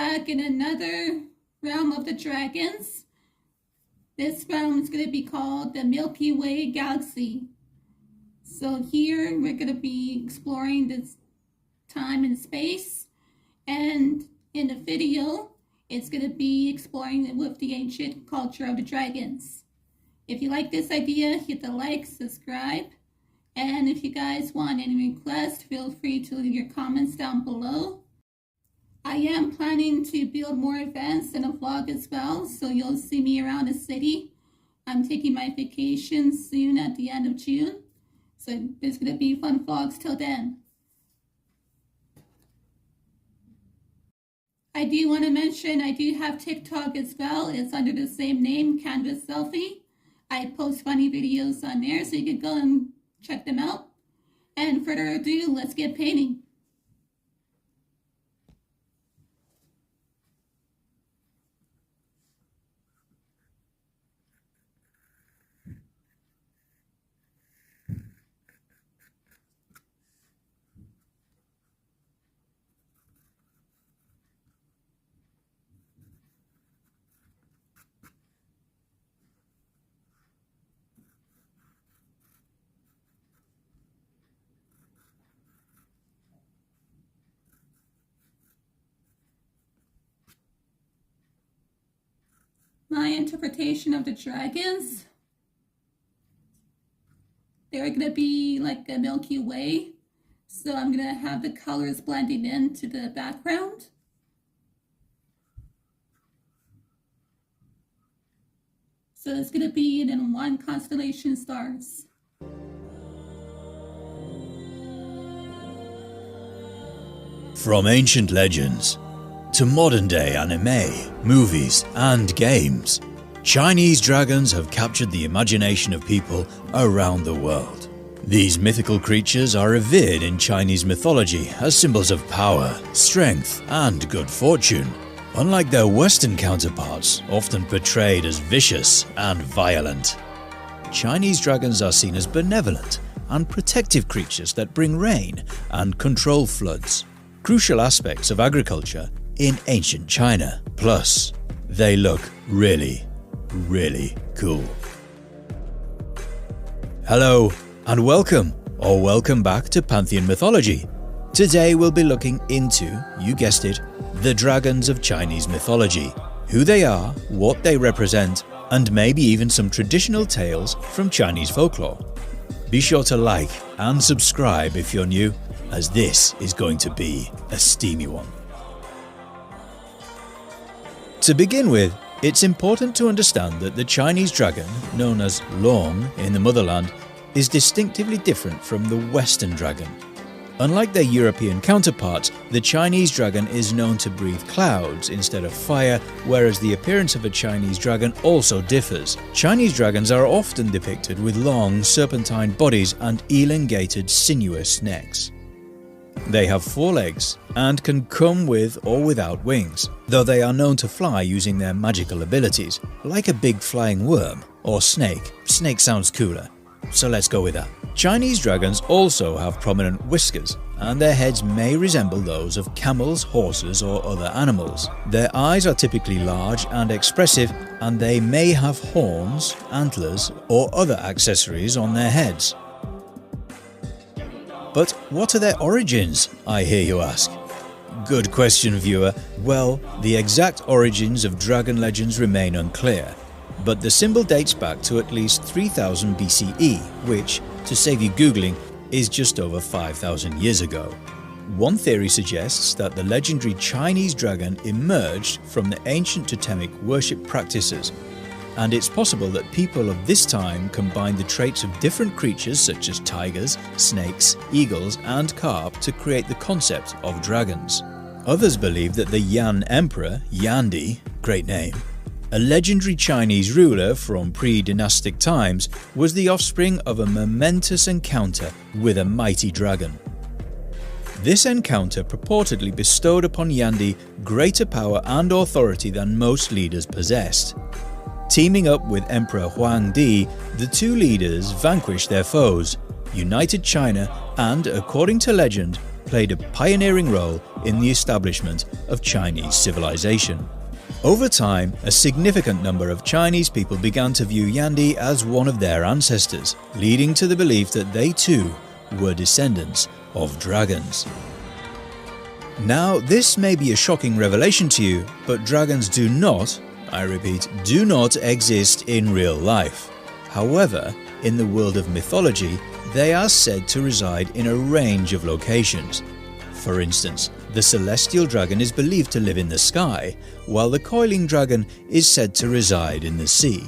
back in another realm of the dragons. This realm is going to be called the Milky Way Galaxy. So here we're going to be exploring this time and space, and in the video it's going to be exploring with the ancient culture of the dragons. If you like this idea, hit the like, subscribe, and if you guys want any requests, feel free to leave your comments down below. I am planning to build more events in a vlog as well, so you'll see me around the city. I'm taking my vacation soon at the end of June, so there's going to be fun vlogs till then. I do want to mention I do have TikTok as well. It's under the same name, Canvas Selfie. I post funny videos on there, so you can go and check them out. And further ado, let's get painting. My interpretation of the dragons, they're going to be like a Milky Way. So I'm going to have the colors blending into the background. So it's going to be in one constellation stars. From ancient legends to modern-day anime, movies, and games, Chinese dragons have captured the imagination of people around the world. These mythical creatures are revered in Chinese mythology as symbols of power, strength, and good fortune, unlike their Western counterparts, often portrayed as vicious and violent. Chinese dragons are seen as benevolent and protective creatures that bring rain and control floods, crucial aspects of agriculture in ancient China. Plus, they look really, really cool. Hello and welcome, or welcome back to Pantheon Mythology. Today we'll be looking into, you guessed it, the dragons of Chinese mythology, who they are, what they represent, and maybe even some traditional tales from Chinese folklore. Be sure to like and subscribe if you're new, as this is going to be a steamy one. To begin with, it's important to understand that the Chinese dragon, known as Long in the motherland, is distinctively different from the Western dragon. Unlike their European counterparts, the Chinese dragon is known to breathe clouds instead of fire, whereas the appearance of a Chinese dragon also differs. Chinese dragons are often depicted with long, serpentine bodies and elongated, sinuous necks. They have 4 legs and can come with or without wings, though they are known to fly using their magical abilities, like a big flying worm or snake. Snake sounds cooler, so let's go with that. Chinese dragons also have prominent whiskers, and their heads may resemble those of camels, horses, or other animals. Their eyes are typically large and expressive, and they may have horns, antlers, or other accessories on their heads. But what are their origins, I hear you ask? Good question, viewer. Well, the exact origins of dragon legends remain unclear, but the symbol dates back to at least 3000 BCE, which, to save you googling, is just over 5,000 years ago. One theory suggests that the legendary Chinese dragon emerged from the ancient totemic worship practices, and it's possible that people of this time combined the traits of different creatures such as tigers, snakes, eagles, and carp to create the concept of dragons. Others believe that the Yan Emperor, Yandi, great name, a legendary Chinese ruler from pre-dynastic times, was the offspring of a momentous encounter with a mighty dragon. This encounter purportedly bestowed upon Yandi greater power and authority than most leaders possessed. Teaming up with Emperor Huangdi, the two leaders vanquished their foes, united China, and, according to legend, played a pioneering role in the establishment of Chinese civilization. Over time, a significant number of Chinese people began to view Yandi as one of their ancestors, leading to the belief that they too were descendants of dragons. Now, this may be a shocking revelation to you, but dragons do not, I repeat, do not exist in real life. However, in the world of mythology, they are said to reside in a range of locations. For instance, the celestial dragon is believed to live in the sky, while the coiling dragon is said to reside in the sea.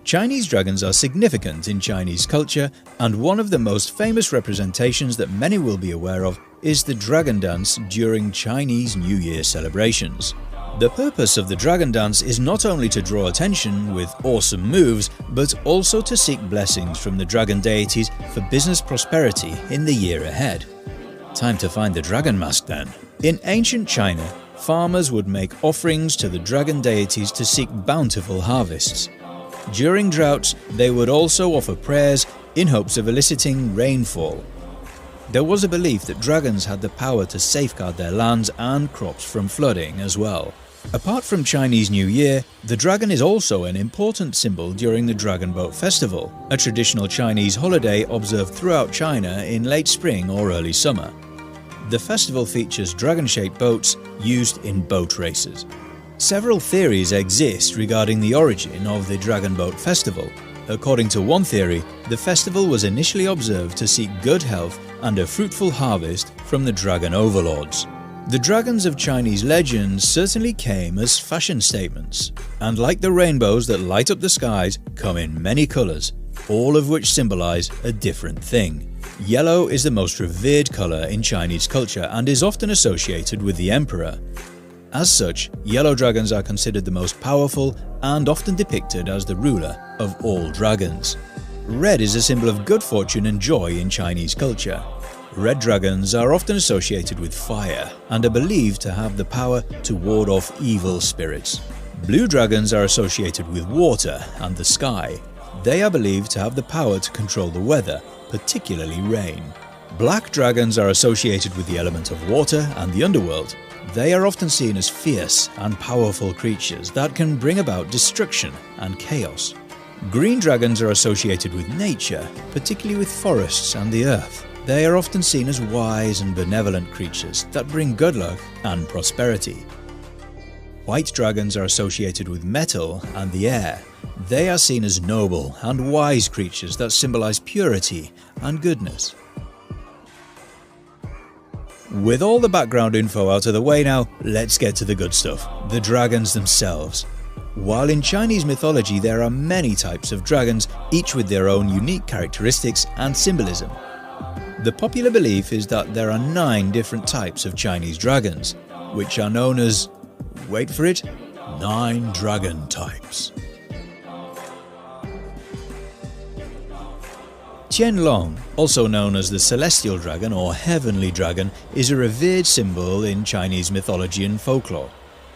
Chinese dragons are significant in Chinese culture, and one of the most famous representations that many will be aware of is the dragon dance during Chinese New Year celebrations. The purpose of the dragon dance is not only to draw attention with awesome moves, but also to seek blessings from the dragon deities for business prosperity in the year ahead. Time to find the dragon mask then. In ancient China, farmers would make offerings to the dragon deities to seek bountiful harvests. During droughts, they would also offer prayers in hopes of eliciting rainfall. There was a belief that dragons had the power to safeguard their lands and crops from flooding as well. Apart from Chinese New Year, the dragon is also an important symbol during the Dragon Boat Festival, a traditional Chinese holiday observed throughout China in late spring or early summer. The festival features dragon-shaped boats used in boat races. Several theories exist regarding the origin of the Dragon Boat Festival. According to one theory, the festival was initially observed to seek good health and a fruitful harvest from the dragon overlords. The dragons of Chinese legends certainly came as fashion statements, and like the rainbows that light up the skies, come in many colours, all of which symbolize a different thing. Yellow is the most revered colour in Chinese culture and is often associated with the emperor. As such, yellow dragons are considered the most powerful and often depicted as the ruler of all dragons. Red is a symbol of good fortune and joy in Chinese culture. Red dragons are often associated with fire and are believed to have the power to ward off evil spirits. Blue dragons are associated with water and the sky. They are believed to have the power to control the weather, particularly rain. Black dragons are associated with the element of water and the underworld. They are often seen as fierce and powerful creatures that can bring about destruction and chaos. Green dragons are associated with nature, particularly with forests and the earth. They are often seen as wise and benevolent creatures that bring good luck and prosperity. White dragons are associated with metal and the air. They are seen as noble and wise creatures that symbolize purity and goodness. With all the background info out of the way now, let's get to the good stuff, the dragons themselves. While in Chinese mythology there are many types of dragons, each with their own unique characteristics and symbolism. The popular belief is that there are 9 different types of Chinese dragons, which are known as, wait for it, 9 dragon types. Qianlong, also known as the celestial dragon or heavenly dragon, is a revered symbol in Chinese mythology and folklore.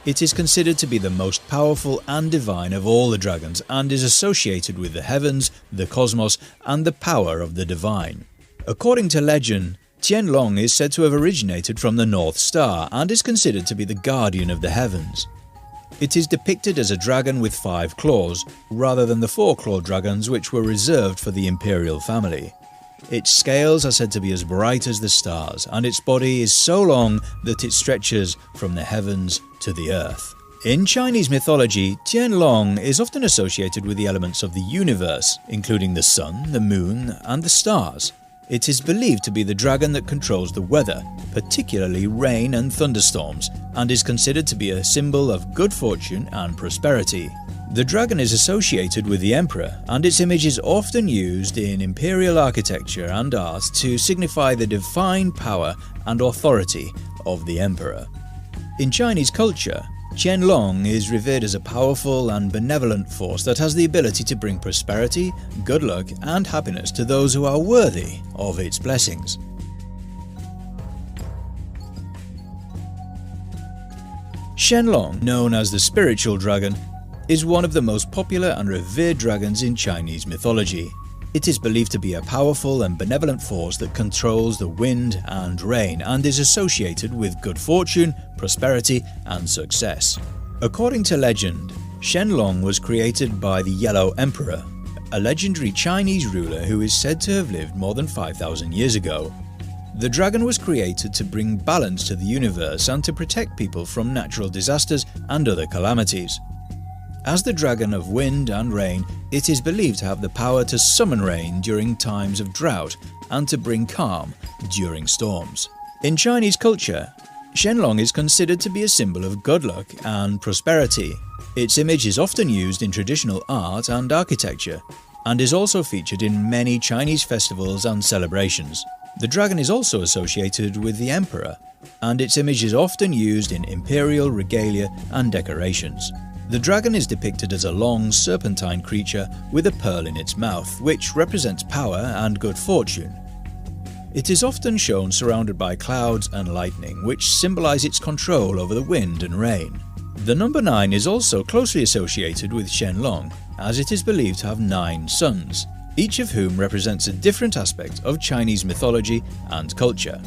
It is considered to be the most powerful and divine of all the dragons and is associated with the heavens, the cosmos, and the power of the divine. According to legend, Qianlong is said to have originated from the North Star and is considered to be the guardian of the heavens. It is depicted as a dragon with 5 claws, rather than the 4-clawed dragons which were reserved for the imperial family. Its scales are said to be as bright as the stars, and its body is so long that it stretches from the heavens to the earth. In Chinese mythology, Qianlong is often associated with the elements of the universe, including the sun, the moon, and the stars. It is believed to be the dragon that controls the weather, particularly rain and thunderstorms, and is considered to be a symbol of good fortune and prosperity. The dragon is associated with the emperor, and its image is often used in imperial architecture and art to signify the divine power and authority of the emperor. In Chinese culture, Qianlong is revered as a powerful and benevolent force that has the ability to bring prosperity, good luck, and happiness to those who are worthy of its blessings. Qianlong, known as the spiritual dragon, is one of the most popular and revered dragons in Chinese mythology. It is believed to be a powerful and benevolent force that controls the wind and rain and is associated with good fortune, prosperity and success. According to legend, Shenlong was created by the Yellow Emperor, a legendary Chinese ruler who is said to have lived more than 5,000 years ago. The dragon was created to bring balance to the universe and to protect people from natural disasters and other calamities. As the dragon of wind and rain, it is believed to have the power to summon rain during times of drought and to bring calm during storms. In Chinese culture, Shenlong is considered to be a symbol of good luck and prosperity. Its image is often used in traditional art and architecture, and is also featured in many Chinese festivals and celebrations. The dragon is also associated with the emperor, and its image is often used in imperial regalia and decorations. The dragon is depicted as a long, serpentine creature with a pearl in its mouth, which represents power and good fortune. It is often shown surrounded by clouds and lightning, which symbolize its control over the wind and rain. The number 9 is also closely associated with Shenlong, as it is believed to have 9 sons, each of whom represents a different aspect of Chinese mythology and culture.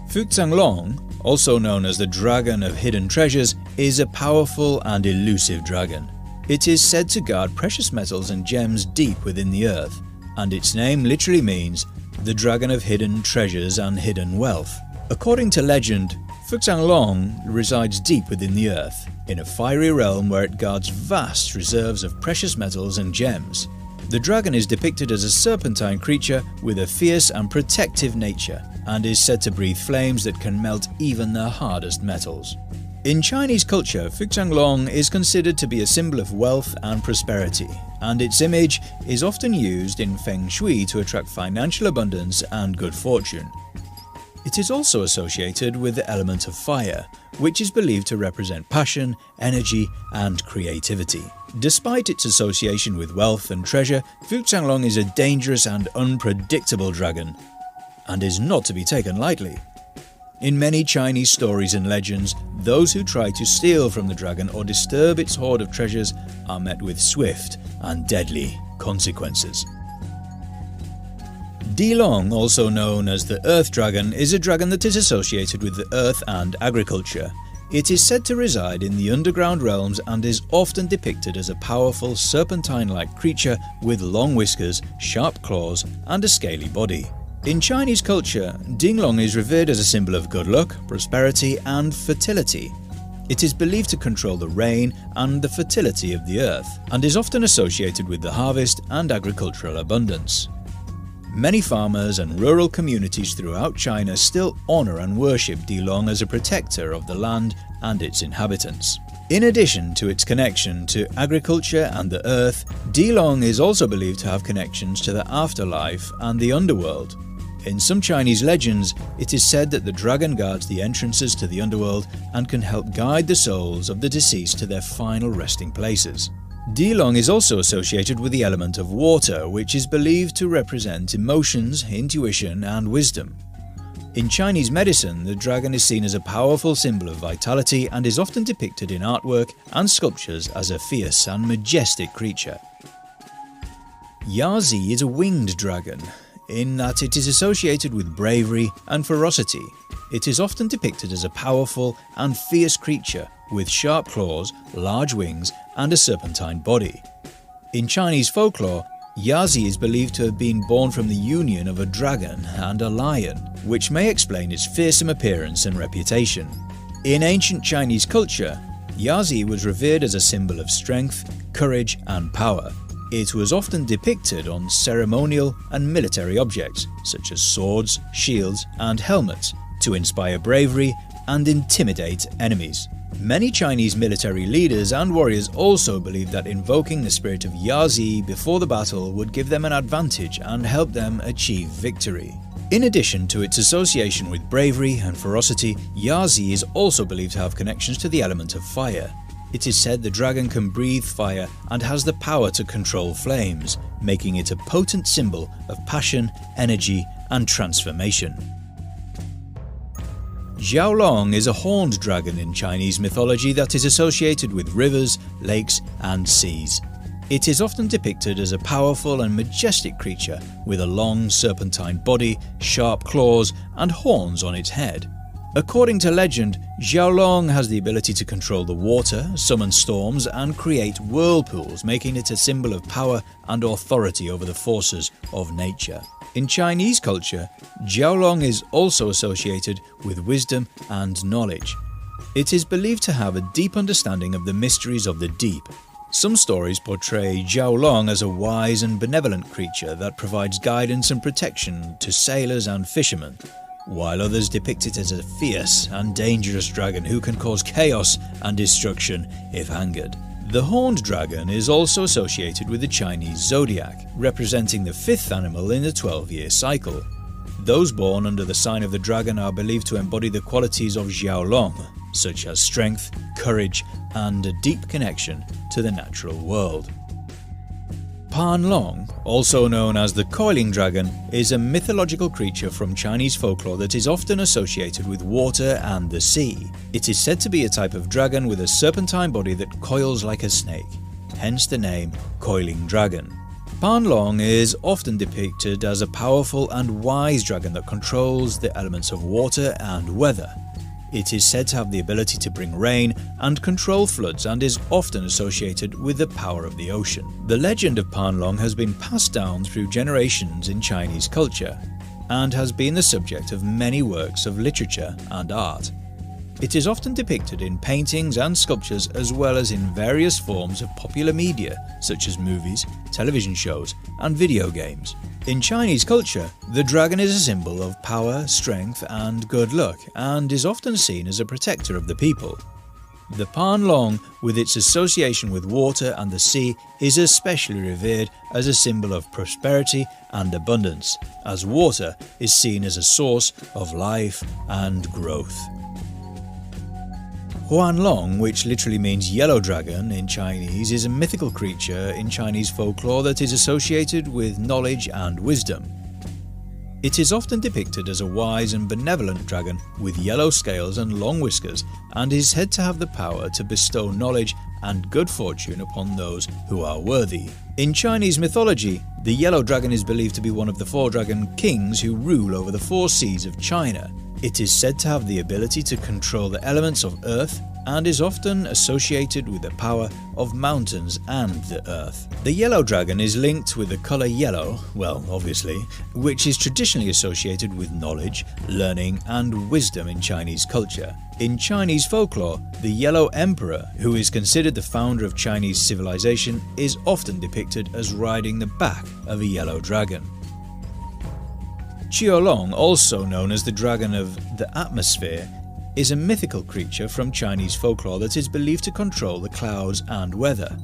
Fuchanglong, also known as the Dragon of Hidden Treasures, is a powerful and elusive dragon. It is said to guard precious metals and gems deep within the earth, and its name literally means the Dragon of Hidden Treasures and Hidden Wealth. According to legend, Fuchanglong resides deep within the earth, in a fiery realm where it guards vast reserves of precious metals and gems. The dragon is depicted as a serpentine creature with a fierce and protective nature, and is said to breathe flames that can melt even the hardest metals. In Chinese culture, Fuchanglong is considered to be a symbol of wealth and prosperity, and its image is often used in Feng Shui to attract financial abundance and good fortune. It is also associated with the element of fire, which is believed to represent passion, energy, and creativity. Despite its association with wealth and treasure, Fuchanglong is a dangerous and unpredictable dragon, and is not to be taken lightly. In many Chinese stories and legends, those who try to steal from the dragon or disturb its hoard of treasures are met with swift and deadly consequences. Dilong, also known as the Earth Dragon, is a dragon that is associated with the earth and agriculture. It is said to reside in the underground realms and is often depicted as a powerful serpentine-like creature with long whiskers, sharp claws, and a scaly body. In Chinese culture, Dinglong is revered as a symbol of good luck, prosperity, and fertility. It is believed to control the rain and the fertility of the earth, and is often associated with the harvest and agricultural abundance. Many farmers and rural communities throughout China still honor and worship Dilong as a protector of the land and its inhabitants. In addition to its connection to agriculture and the earth, Dilong is also believed to have connections to the afterlife and the underworld. In some Chinese legends, it is said that the dragon guards the entrances to the underworld and can help guide the souls of the deceased to their final resting places. Dilong is also associated with the element of water, which is believed to represent emotions, intuition, and wisdom. In Chinese medicine, the dragon is seen as a powerful symbol of vitality and is often depicted in artwork and sculptures as a fierce and majestic creature. Yazi is a winged dragon, in that it is associated with bravery and ferocity. It is often depicted as a powerful and fierce creature with sharp claws, large wings, and a serpentine body. In Chinese folklore, Yazi is believed to have been born from the union of a dragon and a lion, which may explain its fearsome appearance and reputation. In ancient Chinese culture, Yazi was revered as a symbol of strength, courage, and power. It was often depicted on ceremonial and military objects, such as swords, shields, and helmets, to inspire bravery and intimidate enemies. Many Chinese military leaders and warriors also believed that invoking the spirit of Yazi before the battle would give them an advantage and help them achieve victory. In addition to its association with bravery and ferocity, Yazi is also believed to have connections to the element of fire. It is said the dragon can breathe fire and has the power to control flames, making it a potent symbol of passion, energy, and transformation. Xiaolong is a horned dragon in Chinese mythology that is associated with rivers, lakes, and seas. It is often depicted as a powerful and majestic creature with a long serpentine body, sharp claws, and horns on its head. According to legend, Xiaolong has the ability to control the water, summon storms, and create whirlpools, making it a symbol of power and authority over the forces of nature. In Chinese culture, Xiaolong is also associated with wisdom and knowledge. It is believed to have a deep understanding of the mysteries of the deep. Some stories portray Xiaolong as a wise and benevolent creature that provides guidance and protection to sailors and fishermen, while others depict it as a fierce and dangerous dragon who can cause chaos and destruction if angered. The horned dragon is also associated with the Chinese zodiac, representing the fifth animal in the 12-year cycle. Those born under the sign of the dragon are believed to embody the qualities of Xiaolong, such as strength, courage, and a deep connection to the natural world. Pan Long, also known as the coiling dragon, is a mythological creature from Chinese folklore that is often associated with water and the sea. It is said to be a type of dragon with a serpentine body that coils like a snake, hence the name coiling dragon. Pan Long is often depicted as a powerful and wise dragon that controls the elements of water and weather. It is said to have the ability to bring rain and control floods and is often associated with the power of the ocean. The legend of Pan Long has been passed down through generations in Chinese culture and has been the subject of many works of literature and art. It is often depicted in paintings and sculptures as well as in various forms of popular media such as movies, television shows, and video games. In Chinese culture, the dragon is a symbol of power, strength, and good luck, and is often seen as a protector of the people. The Pan Long, with its association with water and the sea, is especially revered as a symbol of prosperity and abundance, as water is seen as a source of life and growth. Huan Long, which literally means yellow dragon in Chinese, is a mythical creature in Chinese folklore that is associated with knowledge and wisdom. It is often depicted as a wise and benevolent dragon with yellow scales and long whiskers, and is said to have the power to bestow knowledge and good fortune upon those who are worthy. In Chinese mythology, the yellow dragon is believed to be one of the four dragon kings who rule over the four seas of China. It is said to have the ability to control the elements of earth and is often associated with the power of mountains and the earth. The yellow dragon is linked with the colour yellow, well, obviously, which is traditionally associated with knowledge, learning, and wisdom in Chinese culture. In Chinese folklore, the Yellow Emperor, who is considered the founder of Chinese civilization, is often depicted as riding the back of a yellow dragon. Qiolong, also known as the dragon of the atmosphere, is a mythical creature from Chinese folklore that is believed to control the clouds and weather.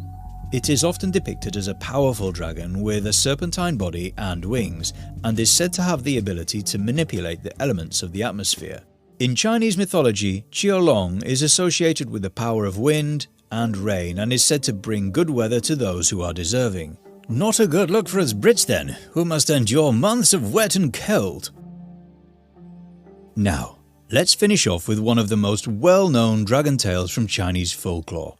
It is often depicted as a powerful dragon with a serpentine body and wings, and is said to have the ability to manipulate the elements of the atmosphere. In Chinese mythology, Qiolong is associated with the power of wind and rain and is said to bring good weather to those who are deserving. Not a good look for us Brits then, who must endure months of wet and cold. Now, let's finish off with one of the most well-known dragon tales from Chinese folklore,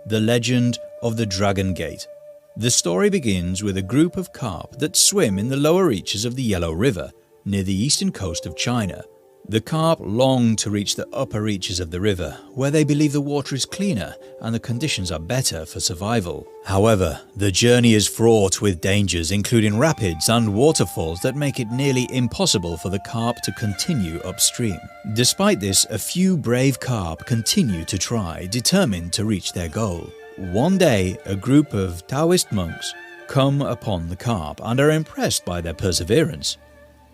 the legend of the Dragon Gate. The story begins with a group of carp that swim in the lower reaches of the Yellow River, near the eastern coast of China. The carp long to reach the upper reaches of the river, where they believe the water is cleaner and the conditions are better for survival. However, the journey is fraught with dangers, including rapids and waterfalls that make it nearly impossible for the carp to continue upstream. Despite this, a few brave carp continue to try, determined to reach their goal. One day, a group of Taoist monks come upon the carp and are impressed by their perseverance.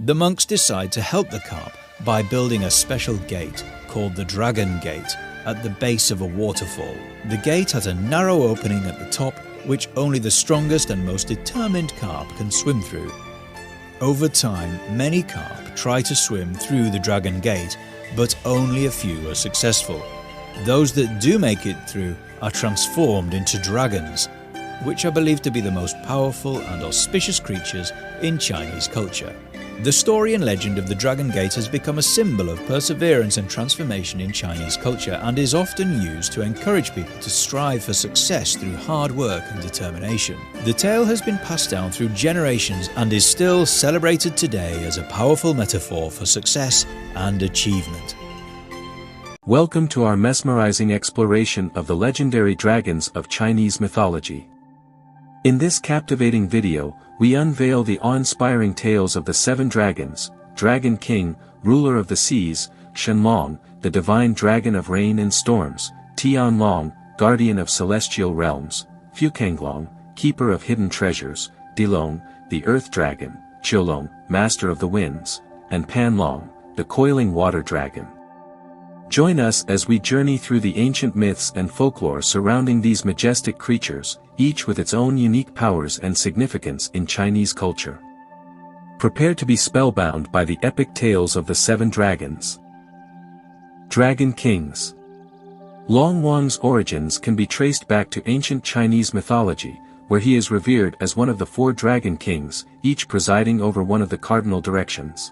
The monks decide to help the carp by building a special gate called the Dragon Gate at the base of a waterfall. The gate has a narrow opening at the top which only the strongest and most determined carp can swim through. Over time, many carp try to swim through the Dragon Gate, but only a few are successful. Those that do make it through are transformed into dragons, which are believed to be the most powerful and auspicious creatures in Chinese culture. The story and legend of the Dragon Gate has become a symbol of perseverance and transformation in Chinese culture and is often used to encourage people to strive for success through hard work and determination. The tale has been passed down through generations and is still celebrated today as a powerful metaphor for success and achievement. Welcome to our mesmerizing exploration of the legendary dragons of Chinese mythology. In this captivating video, we unveil the awe-inspiring tales of the 7 dragons: Dragon King, ruler of the seas; Shenlong, the divine dragon of rain and storms; Tianlong, guardian of celestial realms; Fukanglong, keeper of hidden treasures; Dilong, the earth dragon; Qiulong, master of the winds; and Panlong, the coiling water dragon. Join us as we journey through the ancient myths and folklore surrounding these majestic creatures, each with its own unique powers and significance in Chinese culture. Prepare to be spellbound by the epic tales of the 7 dragons. Dragon Kings. Long Wang's origins can be traced back to ancient Chinese mythology, where he is revered as one of the 4 dragon kings, each presiding over one of the cardinal directions.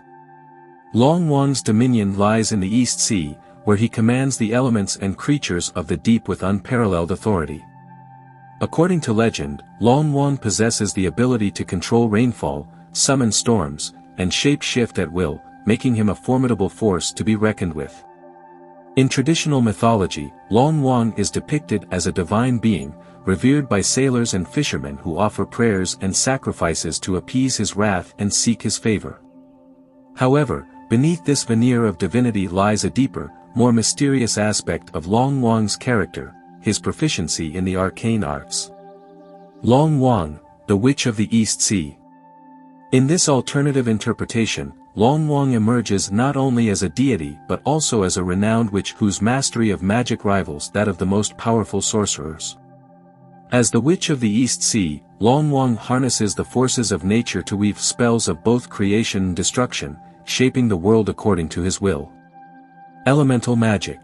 Long Wang's dominion lies in the East Sea, where he commands the elements and creatures of the deep with unparalleled authority. According to legend, Long Wang possesses the ability to control rainfall, summon storms, and shape-shift at will, making him a formidable force to be reckoned with. In traditional mythology, Long Wang is depicted as a divine being, revered by sailors and fishermen who offer prayers and sacrifices to appease his wrath and seek his favor. However, beneath this veneer of divinity lies a deeper, more mysterious aspect of Long Wang's character, his proficiency in the arcane arts. Long Wang, the Witch of the East Sea. In this alternative interpretation, Long Wang emerges not only as a deity but also as a renowned witch whose mastery of magic rivals that of the most powerful sorcerers. As the Witch of the East Sea, Long Wang harnesses the forces of nature to weave spells of both creation and destruction, shaping the world according to his will. Elemental Magic.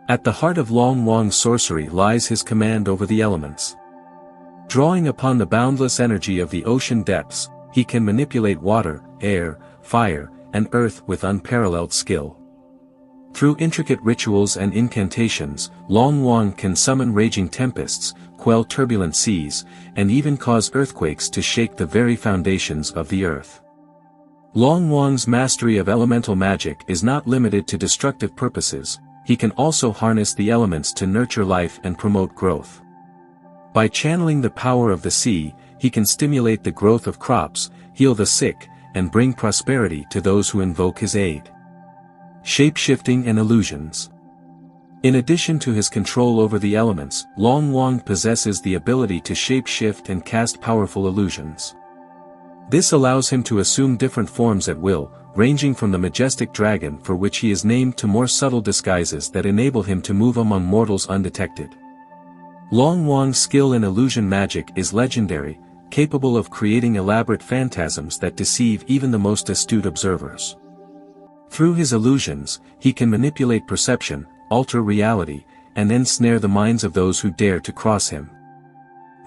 At the heart of Long Wang's sorcery lies his command over the elements. Drawing upon the boundless energy of the ocean depths, he can manipulate water, air, fire, and earth with unparalleled skill. Through intricate rituals and incantations, Long Wang can summon raging tempests, quell turbulent seas, and even cause earthquakes to shake the very foundations of the earth. Long Wang's mastery of elemental magic is not limited to destructive purposes, he can also harness the elements to nurture life and promote growth. By channeling the power of the sea, he can stimulate the growth of crops, heal the sick, and bring prosperity to those who invoke his aid. Shape-shifting and illusions. In addition to his control over the elements, Long Wang possesses the ability to shape-shift and cast powerful illusions. This allows him to assume different forms at will, ranging from the majestic dragon for which he is named to more subtle disguises that enable him to move among mortals undetected. Long Wang's skill in illusion magic is legendary, capable of creating elaborate phantasms that deceive even the most astute observers. Through his illusions, he can manipulate perception, alter reality, and ensnare the minds of those who dare to cross him.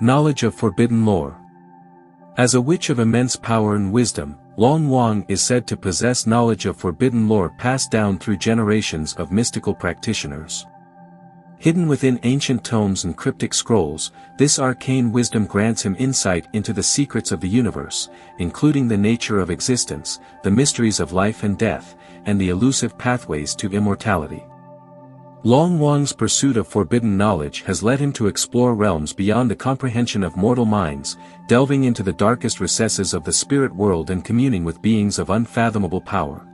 Knowledge of forbidden lore. As a witch of immense power and wisdom, Long Wang is said to possess knowledge of forbidden lore passed down through generations of mystical practitioners. Hidden within ancient tomes and cryptic scrolls, this arcane wisdom grants him insight into the secrets of the universe, including the nature of existence, the mysteries of life and death, and the elusive pathways to immortality. Long Wang's pursuit of forbidden knowledge has led him to explore realms beyond the comprehension of mortal minds, delving into the darkest recesses of the spirit world and communing with beings of unfathomable power.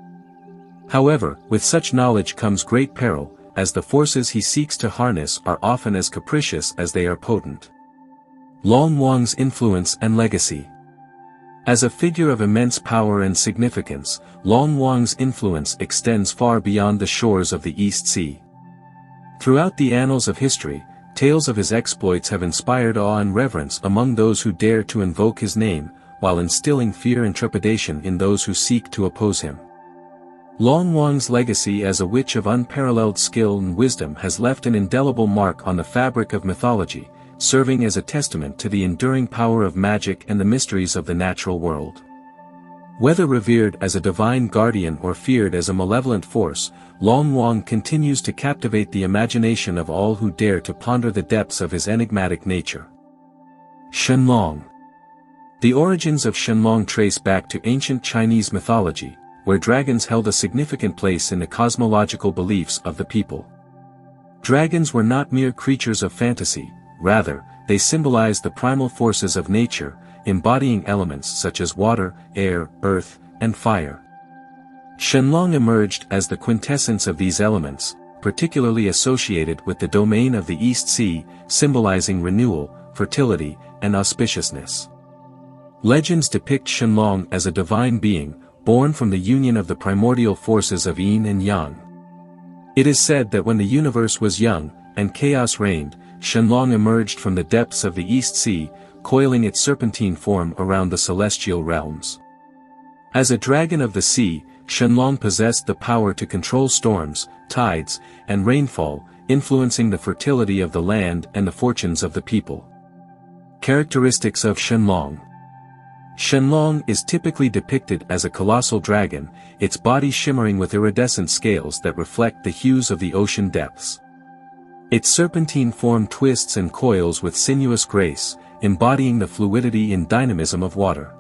However, with such knowledge comes great peril, as the forces he seeks to harness are often as capricious as they are potent. Long Wang's influence and legacy. As a figure of immense power and significance, Long Wang's influence extends far beyond the shores of the East Sea. Throughout the annals of history, tales of his exploits have inspired awe and reverence among those who dare to invoke his name, while instilling fear and trepidation in those who seek to oppose him. Long Wang's legacy as a witch of unparalleled skill and wisdom has left an indelible mark on the fabric of mythology, serving as a testament to the enduring power of magic and the mysteries of the natural world. Whether revered as a divine guardian or feared as a malevolent force, Long Wang continues to captivate the imagination of all who dare to ponder the depths of his enigmatic nature. Shenlong. The origins of Shenlong trace back to ancient Chinese mythology, where dragons held a significant place in the cosmological beliefs of the people. Dragons were not mere creatures of fantasy, rather, they symbolized the primal forces of nature, embodying elements such as water, air, earth, and fire. Shenlong emerged as the quintessence of these elements, particularly associated with the domain of the East Sea, symbolizing renewal, fertility, and auspiciousness. Legends depict Shenlong as a divine being, born from the union of the primordial forces of yin and yang. It is said that when the universe was young, and chaos reigned, Shenlong emerged from the depths of the East Sea, coiling its serpentine form around the celestial realms. As a dragon of the sea, Shenlong possessed the power to control storms, tides, and rainfall, influencing the fertility of the land and the fortunes of the people. Characteristics of Shenlong. Shenlong is typically depicted as a colossal dragon, its body shimmering with iridescent scales that reflect the hues of the ocean depths. Its serpentine form twists and coils with sinuous grace, embodying the fluidity and dynamism of water.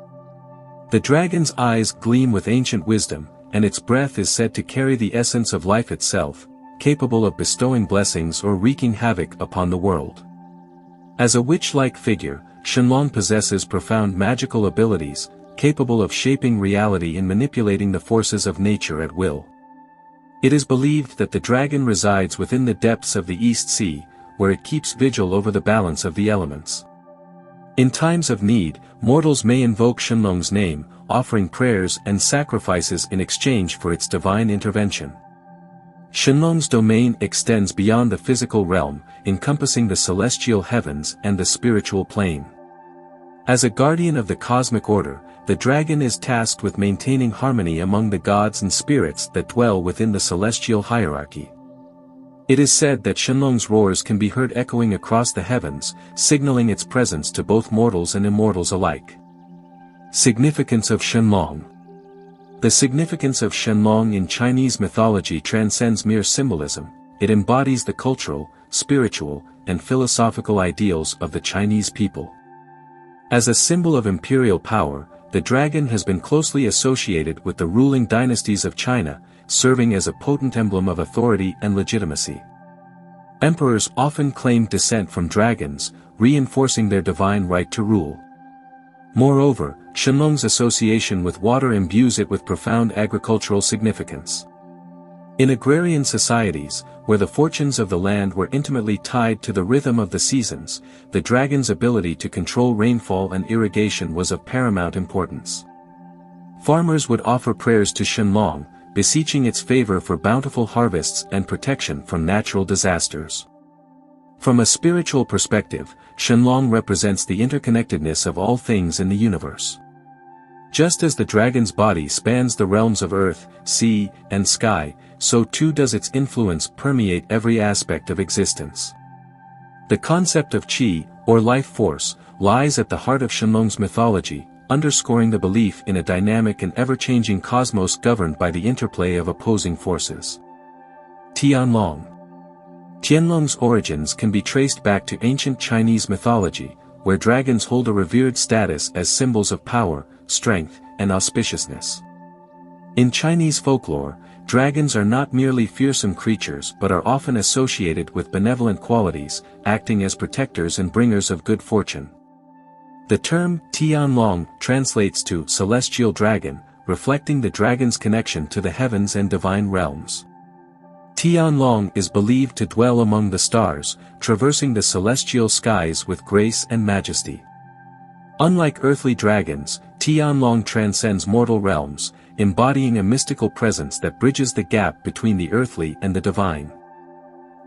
The dragon's eyes gleam with ancient wisdom, and its breath is said to carry the essence of life itself, capable of bestowing blessings or wreaking havoc upon the world. As a witch-like figure, Shenlong possesses profound magical abilities, capable of shaping reality and manipulating the forces of nature at will. It is believed that the dragon resides within the depths of the East Sea, where it keeps vigil over the balance of the elements. In times of need, mortals may invoke Shenlong's name, offering prayers and sacrifices in exchange for its divine intervention. Shenlong's domain extends beyond the physical realm, encompassing the celestial heavens and the spiritual plane. As a guardian of the cosmic order, the dragon is tasked with maintaining harmony among the gods and spirits that dwell within the celestial hierarchy. It is said that Shenlong's roars can be heard echoing across the heavens, signaling its presence to both mortals and immortals alike. Significance of Shenlong. The significance of Shenlong in Chinese mythology transcends mere symbolism, it embodies the cultural, spiritual, and philosophical ideals of the Chinese people. As a symbol of imperial power, the dragon has been closely associated with the ruling dynasties of China, serving as a potent emblem of authority and legitimacy. Emperors often claimed descent from dragons, reinforcing their divine right to rule. Moreover, Shenlong's association with water imbues it with profound agricultural significance. In agrarian societies, where the fortunes of the land were intimately tied to the rhythm of the seasons, the dragon's ability to control rainfall and irrigation was of paramount importance. Farmers would offer prayers to Shenlong, beseeching its favor for bountiful harvests and protection from natural disasters. From a spiritual perspective, Shenlong represents the interconnectedness of all things in the universe. Just as the dragon's body spans the realms of earth, sea, and sky, so too does its influence permeate every aspect of existence. The concept of qi, or life force, lies at the heart of Shenlong's mythology, underscoring the belief in a dynamic and ever-changing cosmos governed by the interplay of opposing forces. Tianlong. Tianlong's origins can be traced back to ancient Chinese mythology, where dragons hold a revered status as symbols of power, strength, and auspiciousness. In Chinese folklore, dragons are not merely fearsome creatures but are often associated with benevolent qualities, acting as protectors and bringers of good fortune. The term Tianlong translates to celestial dragon, reflecting the dragon's connection to the heavens and divine realms. Tianlong is believed to dwell among the stars, traversing the celestial skies with grace and majesty. Unlike earthly dragons, Tianlong transcends mortal realms, embodying a mystical presence that bridges the gap between the earthly and the divine.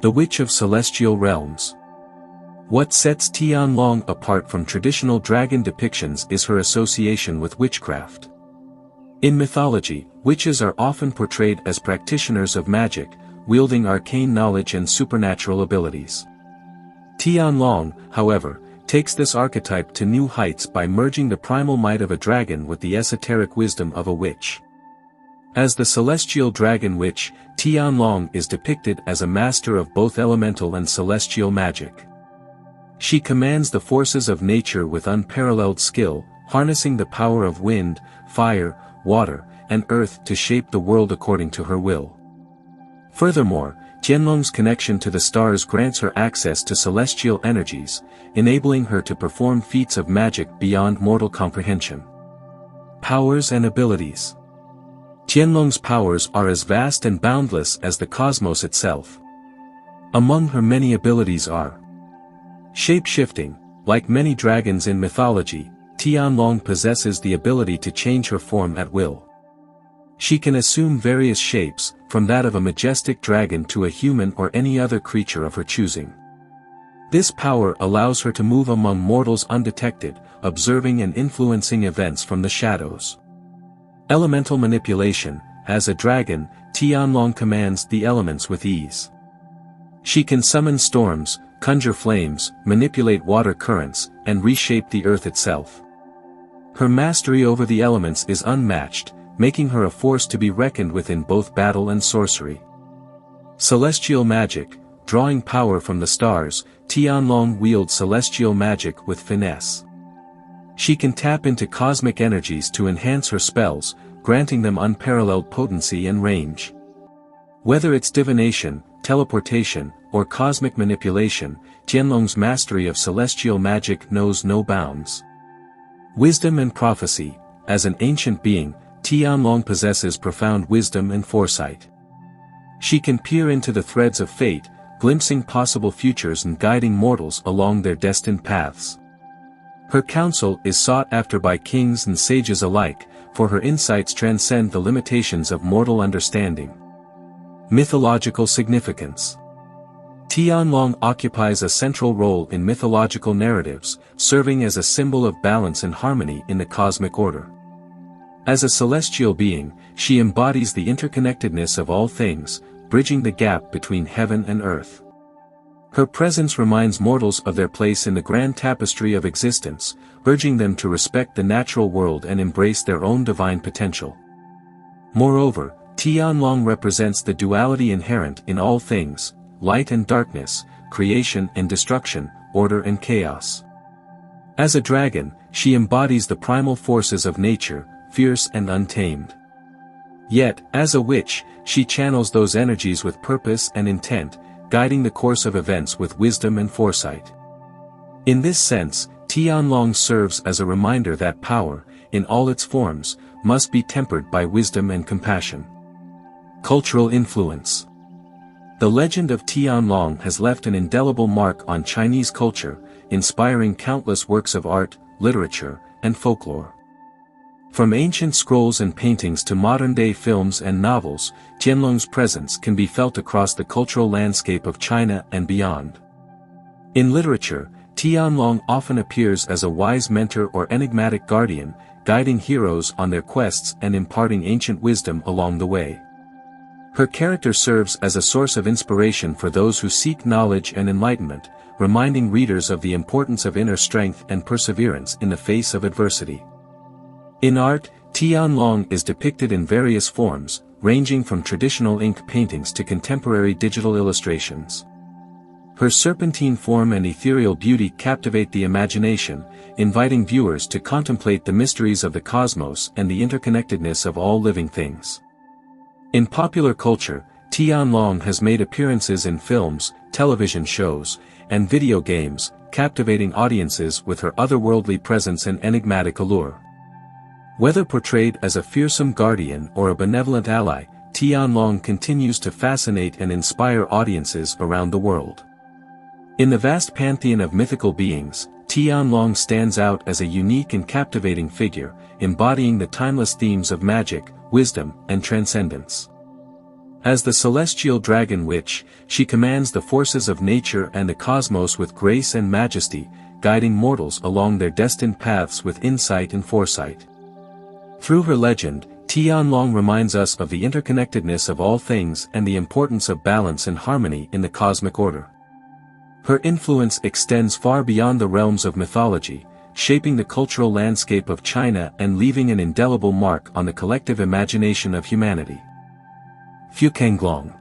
The Witch of Celestial Realms. What sets Tianlong apart from traditional dragon depictions is her association with witchcraft. In mythology, witches are often portrayed as practitioners of magic, wielding arcane knowledge and supernatural abilities. Tianlong, however, takes this archetype to new heights by merging the primal might of a dragon with the esoteric wisdom of a witch. As the celestial dragon witch, Tianlong is depicted as a master of both elemental and celestial magic. She commands the forces of nature with unparalleled skill, harnessing the power of wind, fire, water, and earth to shape the world according to her will. Furthermore, Tianlong's connection to the stars grants her access to celestial energies, enabling her to perform feats of magic beyond mortal comprehension. Powers and abilities. Tianlong's powers are as vast and boundless as the cosmos itself. Among her many abilities are shape-shifting. Like many dragons in mythology, Tianlong possesses the ability to change her form at will. She can assume various shapes, from that of a majestic dragon to a human or any other creature of her choosing. This power allows her to move among mortals undetected, observing and influencing events from the shadows. Elemental manipulation. As a dragon, Tianlong commands the elements with ease. She can summon storms, conjure flames, manipulate water currents, and reshape the earth itself. Her mastery over the elements is unmatched, making her a force to be reckoned with in both battle and sorcery. Celestial magic. Drawing power from the stars, Tianlong wields celestial magic with finesse. She can tap into cosmic energies to enhance her spells, granting them unparalleled potency and range. Whether it's divination, teleportation, or cosmic manipulation, Tianlong's mastery of celestial magic knows no bounds. Wisdom and prophecy. As an ancient being, Tianlong possesses profound wisdom and foresight. She can peer into the threads of fate, glimpsing possible futures and guiding mortals along their destined paths. Her counsel is sought after by kings and sages alike, for her insights transcend the limitations of mortal understanding. Mythological significance. Tianlong occupies a central role in mythological narratives, serving as a symbol of balance and harmony in the cosmic order. As a celestial being, she embodies the interconnectedness of all things, bridging the gap between heaven and earth. Her presence reminds mortals of their place in the grand tapestry of existence, urging them to respect the natural world and embrace their own divine potential. Moreover, Tianlong represents the duality inherent in all things, light and darkness, creation and destruction, order and chaos. As a dragon, she embodies the primal forces of nature, fierce and untamed. Yet, as a witch, she channels those energies with purpose and intent, guiding the course of events with wisdom and foresight. In this sense, Tianlong serves as a reminder that power, in all its forms, must be tempered by wisdom and compassion. Cultural influence. The legend of Tianlong has left an indelible mark on Chinese culture, inspiring countless works of art, literature, and folklore. From ancient scrolls and paintings to modern-day films and novels, Tianlong's presence can be felt across the cultural landscape of China and beyond. In literature, Tianlong often appears as a wise mentor or enigmatic guardian, guiding heroes on their quests and imparting ancient wisdom along the way. Her character serves as a source of inspiration for those who seek knowledge and enlightenment, reminding readers of the importance of inner strength and perseverance in the face of adversity. In art, Tianlong is depicted in various forms, ranging from traditional ink paintings to contemporary digital illustrations. Her serpentine form and ethereal beauty captivate the imagination, inviting viewers to contemplate the mysteries of the cosmos and the interconnectedness of all living things. In popular culture, Tianlong has made appearances in films, television shows, and video games, captivating audiences with her otherworldly presence and enigmatic allure. Whether portrayed as a fearsome guardian or a benevolent ally, Tianlong continues to fascinate and inspire audiences around the world. In the vast pantheon of mythical beings, Tianlong stands out as a unique and captivating figure, embodying the timeless themes of magic, wisdom, and transcendence. As the celestial dragon witch, she commands the forces of nature and the cosmos with grace and majesty, guiding mortals along their destined paths with insight and foresight. Through her legend, Tianlong reminds us of the interconnectedness of all things and the importance of balance and harmony in the cosmic order. Her influence extends far beyond the realms of mythology, shaping the cultural landscape of China and leaving an indelible mark on the collective imagination of humanity. Fukanglong.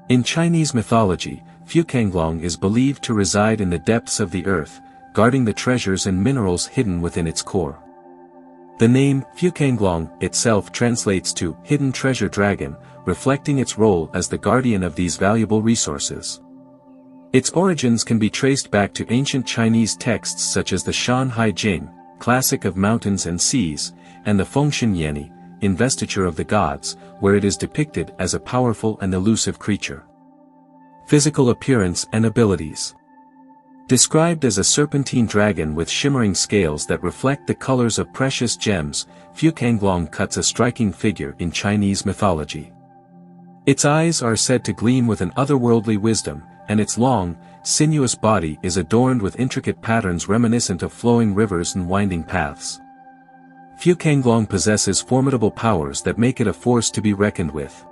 In Chinese mythology, Fukanglong is believed to reside in the depths of the earth, guarding the treasures and minerals hidden within its core. The name Fukanglong itself translates to hidden treasure dragon, reflecting its role as the guardian of these valuable resources. Its origins can be traced back to ancient Chinese texts such as the Shan Hai Jing, classic of mountains and seas, and the Fengshen Yanni, investiture of the gods, where it is depicted as a powerful and elusive creature. Physical appearance and abilities. Described as a serpentine dragon with shimmering scales that reflect the colors of precious gems, Fukanglong cuts a striking figure in Chinese mythology. Its eyes are said to gleam with an otherworldly wisdom, and its long, sinuous body is adorned with intricate patterns reminiscent of flowing rivers and winding paths. Fukanglong possesses formidable powers that make it a force to be reckoned with.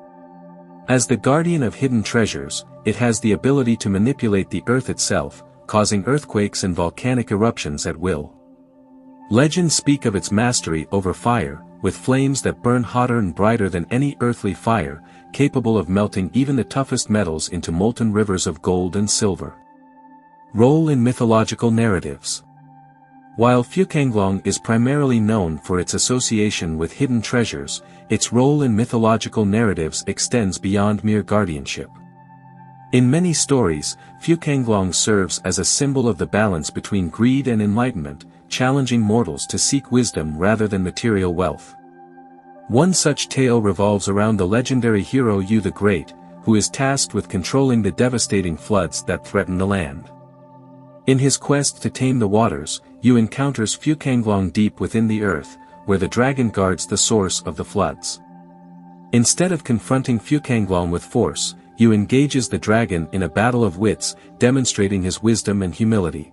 As the guardian of hidden treasures, it has the ability to manipulate the earth itself, causing earthquakes and volcanic eruptions at will. Legends speak of its mastery over fire, with flames that burn hotter and brighter than any earthly fire, capable of melting even the toughest metals into molten rivers of gold and silver. Role in mythological narratives. While Fukanglong is primarily known for its association with hidden treasures, its role in mythological narratives extends beyond mere guardianship. In many stories, Fukanglong serves as a symbol of the balance between greed and enlightenment, challenging mortals to seek wisdom rather than material wealth. One such tale revolves around the legendary hero Yu the Great, who is tasked with controlling the devastating floods that threaten the land. In his quest to tame the waters, Yu encounters Fukanglong deep within the earth, where the dragon guards the source of the floods. Instead of confronting Fukanglong with force, Yu engages the dragon in a battle of wits, demonstrating his wisdom and humility.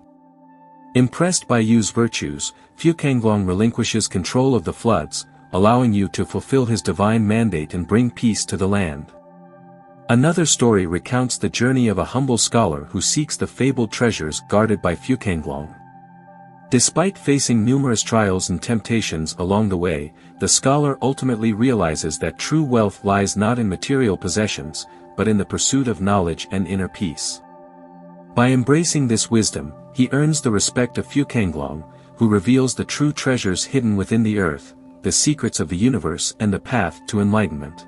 Impressed by Yu's virtues, Fukanglong relinquishes control of the floods, allowing Yu to fulfill his divine mandate and bring peace to the land. Another story recounts the journey of a humble scholar who seeks the fabled treasures guarded by Fukanglong. Despite facing numerous trials and temptations along the way, the scholar ultimately realizes that true wealth lies not in material possessions, but in the pursuit of knowledge and inner peace. By embracing this wisdom, he earns the respect of Fukanglong, who reveals the true treasures hidden within the earth, the secrets of the universe and the path to enlightenment.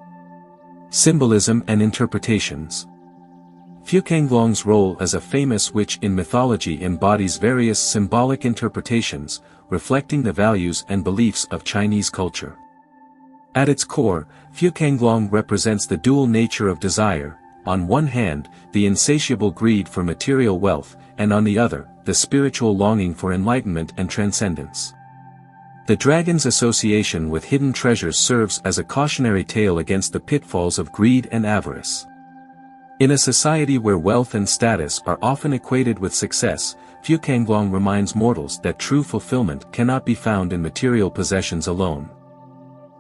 Symbolism and interpretations. Fukanglong's role as a famous witch in mythology embodies various symbolic interpretations, reflecting the values and beliefs of Chinese culture. At its core, Fukanglong represents the dual nature of desire, on one hand, the insatiable greed for material wealth, and on the other, the spiritual longing for enlightenment and transcendence. The dragon's association with hidden treasures serves as a cautionary tale against the pitfalls of greed and avarice. In a society where wealth and status are often equated with success, Fukanglong reminds mortals that true fulfillment cannot be found in material possessions alone.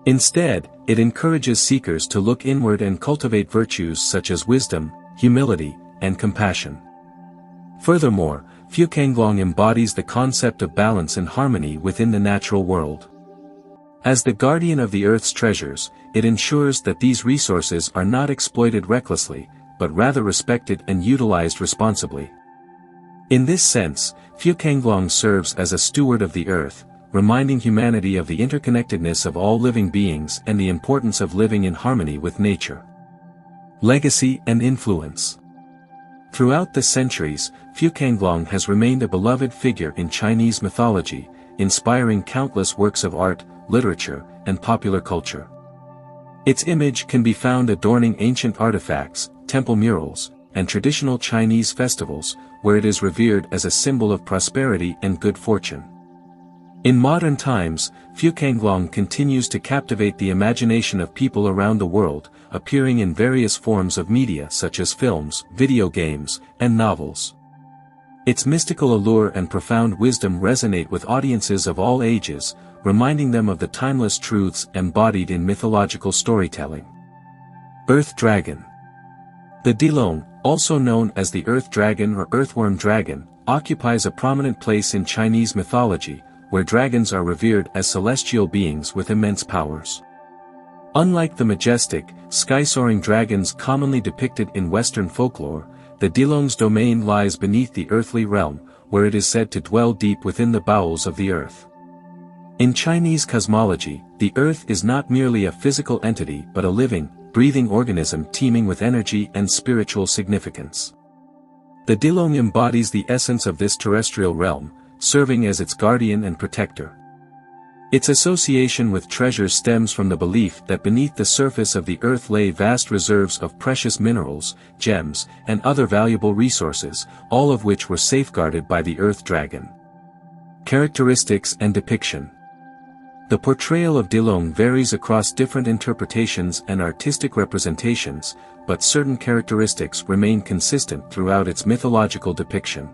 Instead, it encourages seekers to look inward and cultivate virtues such as wisdom, humility, and compassion. Furthermore, Fukanglong embodies the concept of balance and harmony within the natural world. As the guardian of the Earth's treasures, it ensures that these resources are not exploited recklessly, but rather respected and utilized responsibly. In this sense, Fukanglong serves as a steward of the Earth, reminding humanity of the interconnectedness of all living beings and the importance of living in harmony with nature. Legacy and influence. Throughout the centuries, Fukanglong has remained a beloved figure in Chinese mythology, inspiring countless works of art, literature, and popular culture. Its image can be found adorning ancient artifacts, temple murals, and traditional Chinese festivals, where it is revered as a symbol of prosperity and good fortune. In modern times, Fukanglong continues to captivate the imagination of people around the world, appearing in various forms of media such as films, video games, and novels. Its mystical allure and profound wisdom resonate with audiences of all ages, reminding them of the timeless truths embodied in mythological storytelling. Earth Dragon. The Dilong, also known as the Earth Dragon or Earthworm Dragon, occupies a prominent place in Chinese mythology, where dragons are revered as celestial beings with immense powers. Unlike the majestic, sky-soaring dragons commonly depicted in Western folklore, the Dilong's domain lies beneath the earthly realm, where it is said to dwell deep within the bowels of the earth. In Chinese cosmology, the earth is not merely a physical entity but a living, breathing organism teeming with energy and spiritual significance. The Dilong embodies the essence of this terrestrial realm, serving as its guardian and protector. Its association with treasure stems from the belief that beneath the surface of the earth lay vast reserves of precious minerals, gems, and other valuable resources, all of which were safeguarded by the Earth Dragon. Characteristics and depiction. The portrayal of Dilong varies across different interpretations and artistic representations, but certain characteristics remain consistent throughout its mythological depiction.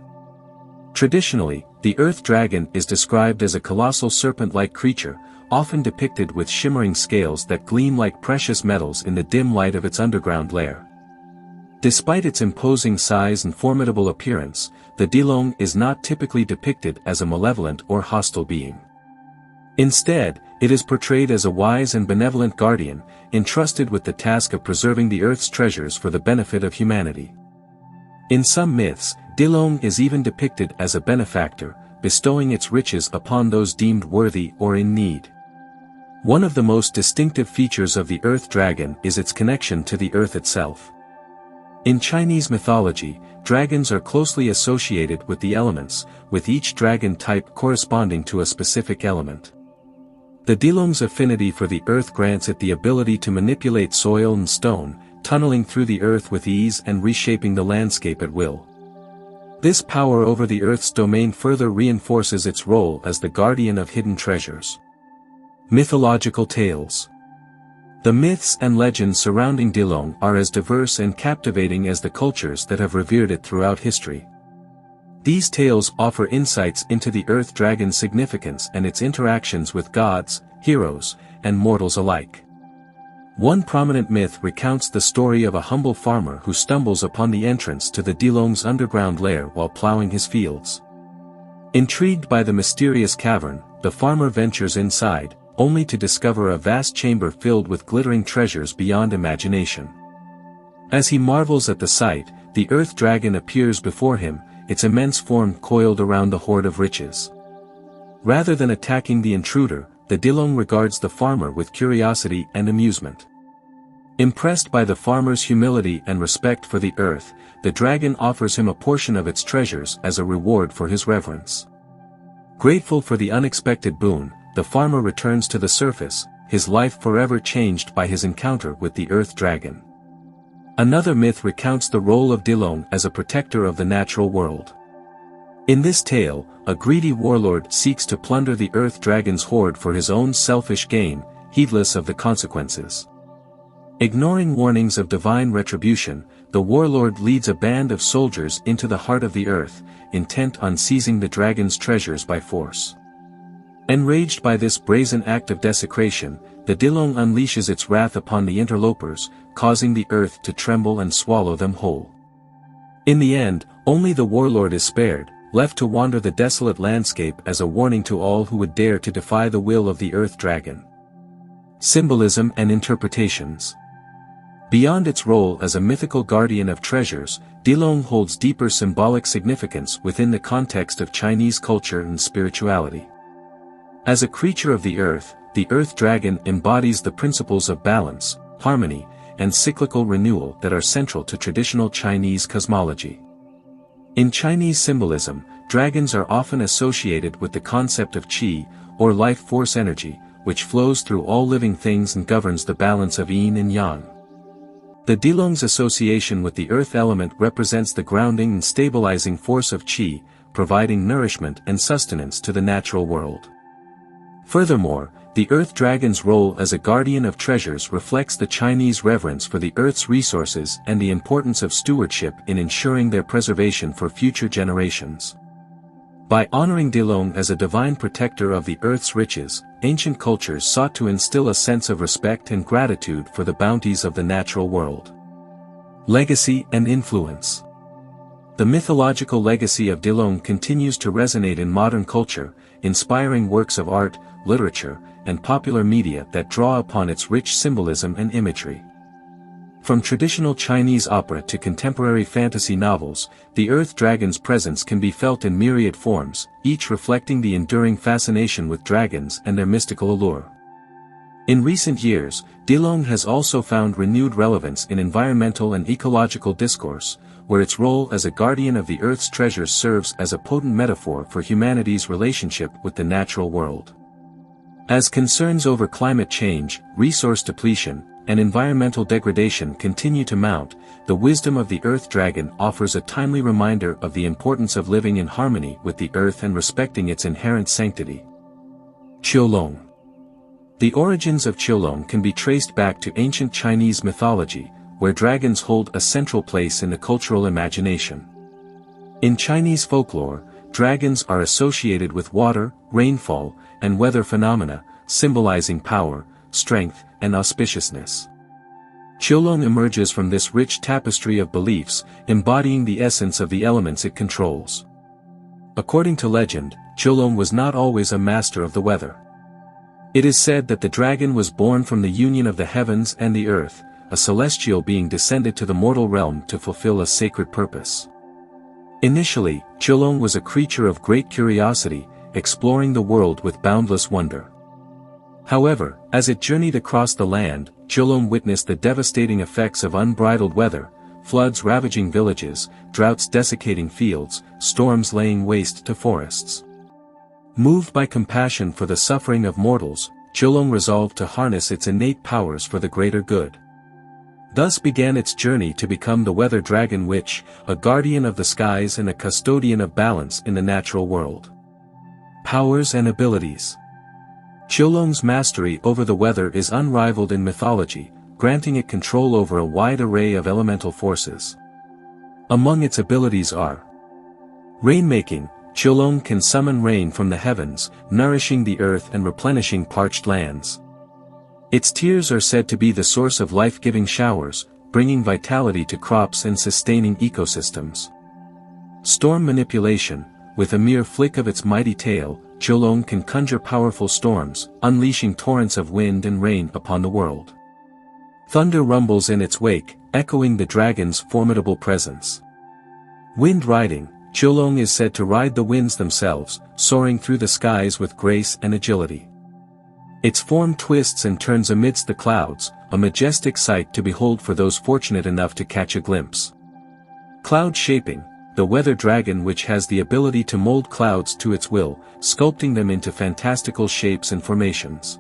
Traditionally, the Earth Dragon is described as a colossal serpent-like creature, often depicted with shimmering scales that gleam like precious metals in the dim light of its underground lair. Despite its imposing size and formidable appearance, the Dilong is not typically depicted as a malevolent or hostile being. Instead, it is portrayed as a wise and benevolent guardian, entrusted with the task of preserving the Earth's treasures for the benefit of humanity. In some myths, Dilong is even depicted as a benefactor, bestowing its riches upon those deemed worthy or in need. One of the most distinctive features of the Earth Dragon is its connection to the Earth itself. In Chinese mythology, dragons are closely associated with the elements, with each dragon type corresponding to a specific element. The Dilong's affinity for the earth grants it the ability to manipulate soil and stone, tunneling through the earth with ease and reshaping the landscape at will. This power over the earth's domain further reinforces its role as the guardian of hidden treasures. Mythological tales. The myths and legends surrounding Dilong are as diverse and captivating as the cultures that have revered it throughout history. These tales offer insights into the Earth Dragon's significance and its interactions with gods, heroes, and mortals alike. One prominent myth recounts the story of a humble farmer who stumbles upon the entrance to the Dilong's underground lair while plowing his fields. Intrigued by the mysterious cavern, the farmer ventures inside, only to discover a vast chamber filled with glittering treasures beyond imagination. As he marvels at the sight, the Earth Dragon appears before him, its immense form coiled around the hoard of riches. Rather than attacking the intruder, the Dilong regards the farmer with curiosity and amusement. Impressed by the farmer's humility and respect for the earth, the dragon offers him a portion of its treasures as a reward for his reverence. Grateful for the unexpected boon, the farmer returns to the surface, his life forever changed by his encounter with the Earth Dragon. Another myth recounts the role of Dilong as a protector of the natural world. In this tale, a greedy warlord seeks to plunder the Earth Dragon's hoard for his own selfish gain, heedless of the consequences. Ignoring warnings of divine retribution, the warlord leads a band of soldiers into the heart of the earth, intent on seizing the dragon's treasures by force. Enraged by this brazen act of desecration, the Dilong unleashes its wrath upon the interlopers, causing the earth to tremble and swallow them whole. In the end, only the warlord is spared, left to wander the desolate landscape as a warning to all who would dare to defy the will of the Earth Dragon. Symbolism and interpretations. Beyond its role as a mythical guardian of treasures, Dilong holds deeper symbolic significance within the context of Chinese culture and spirituality. As a creature of the Earth Dragon embodies the principles of balance, harmony, and cyclical renewal that are central to traditional Chinese cosmology. In Chinese symbolism, dragons are often associated with the concept of qi, or life force energy, which flows through all living things and governs the balance of yin and yang. The Dilong's association with the earth element represents the grounding and stabilizing force of qi, providing nourishment and sustenance to the natural world. Furthermore, the Earth Dragon's role as a guardian of treasures reflects the Chinese reverence for the Earth's resources and the importance of stewardship in ensuring their preservation for future generations. By honoring Dilong as a divine protector of the Earth's riches, ancient cultures sought to instill a sense of respect and gratitude for the bounties of the natural world. Legacy and influence. The mythological legacy of Dilong continues to resonate in modern culture, inspiring works of art, literature, and popular media that draw upon its rich symbolism and imagery. From traditional Chinese opera to contemporary fantasy novels, the Earth Dragon's presence can be felt in myriad forms, each reflecting the enduring fascination with dragons and their mystical allure. In recent years, Dilong has also found renewed relevance in environmental and ecological discourse, where its role as a guardian of the Earth's treasures serves as a potent metaphor for humanity's relationship with the natural world. As concerns over climate change, resource depletion, and environmental degradation continue to mount, the wisdom of the Earth Dragon offers a timely reminder of the importance of living in harmony with the Earth and respecting its inherent sanctity. Qiulong. The origins of Qiulong can be traced back to ancient Chinese mythology, where dragons hold a central place in the cultural imagination. In Chinese folklore, dragons are associated with water, rainfall, and weather phenomena, symbolizing power, strength, and auspiciousness. Qiulong emerges from this rich tapestry of beliefs, embodying the essence of the elements it controls. According to legend, Qiulong was not always a master of the weather. It is said that the dragon was born from the union of the heavens and the earth, a celestial being descended to the mortal realm to fulfill a sacred purpose. Initially, Qiulong was a creature of great curiosity, exploring the world with boundless wonder. However, as it journeyed across the land, Qiulong witnessed the devastating effects of unbridled weather, floods ravaging villages, droughts desiccating fields, storms laying waste to forests. Moved by compassion for the suffering of mortals, Qiulong resolved to harness its innate powers for the greater good. Thus began its journey to become the weather dragon, which, a guardian of the skies and a custodian of balance in the natural world. Powers and abilities. Qiulong's mastery over the weather is unrivaled in mythology, granting it control over a wide array of elemental forces. Among its abilities are rainmaking. Qiulong can summon rain from the heavens, nourishing the earth and replenishing parched lands. Its tears are said to be the source of life-giving showers, bringing vitality to crops and sustaining ecosystems. Storm manipulation. With a mere flick of its mighty tail, Qiulong can conjure powerful storms, unleashing torrents of wind and rain upon the world. Thunder rumbles in its wake, echoing the dragon's formidable presence. Wind riding. Qiulong is said to ride the winds themselves, soaring through the skies with grace and agility. Its form twists and turns amidst the clouds, a majestic sight to behold for those fortunate enough to catch a glimpse. Cloud shaping. The weather dragon, which has the ability to mold clouds to its will, sculpting them into fantastical shapes and formations.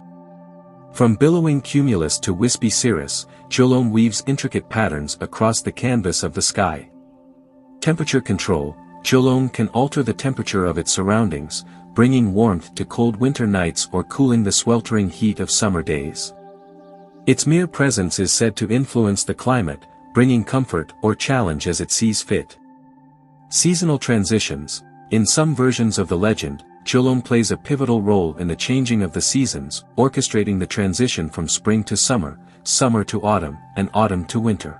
From billowing cumulus to wispy cirrus, Qiulong weaves intricate patterns across the canvas of the sky. Temperature control. Qiulong can alter the temperature of its surroundings, bringing warmth to cold winter nights or cooling the sweltering heat of summer days. Its mere presence is said to influence the climate, bringing comfort or challenge as it sees fit. Seasonal transitions. In some versions of the legend, Qiulong plays a pivotal role in the changing of the seasons, orchestrating the transition from spring to summer, summer to autumn, and autumn to winter.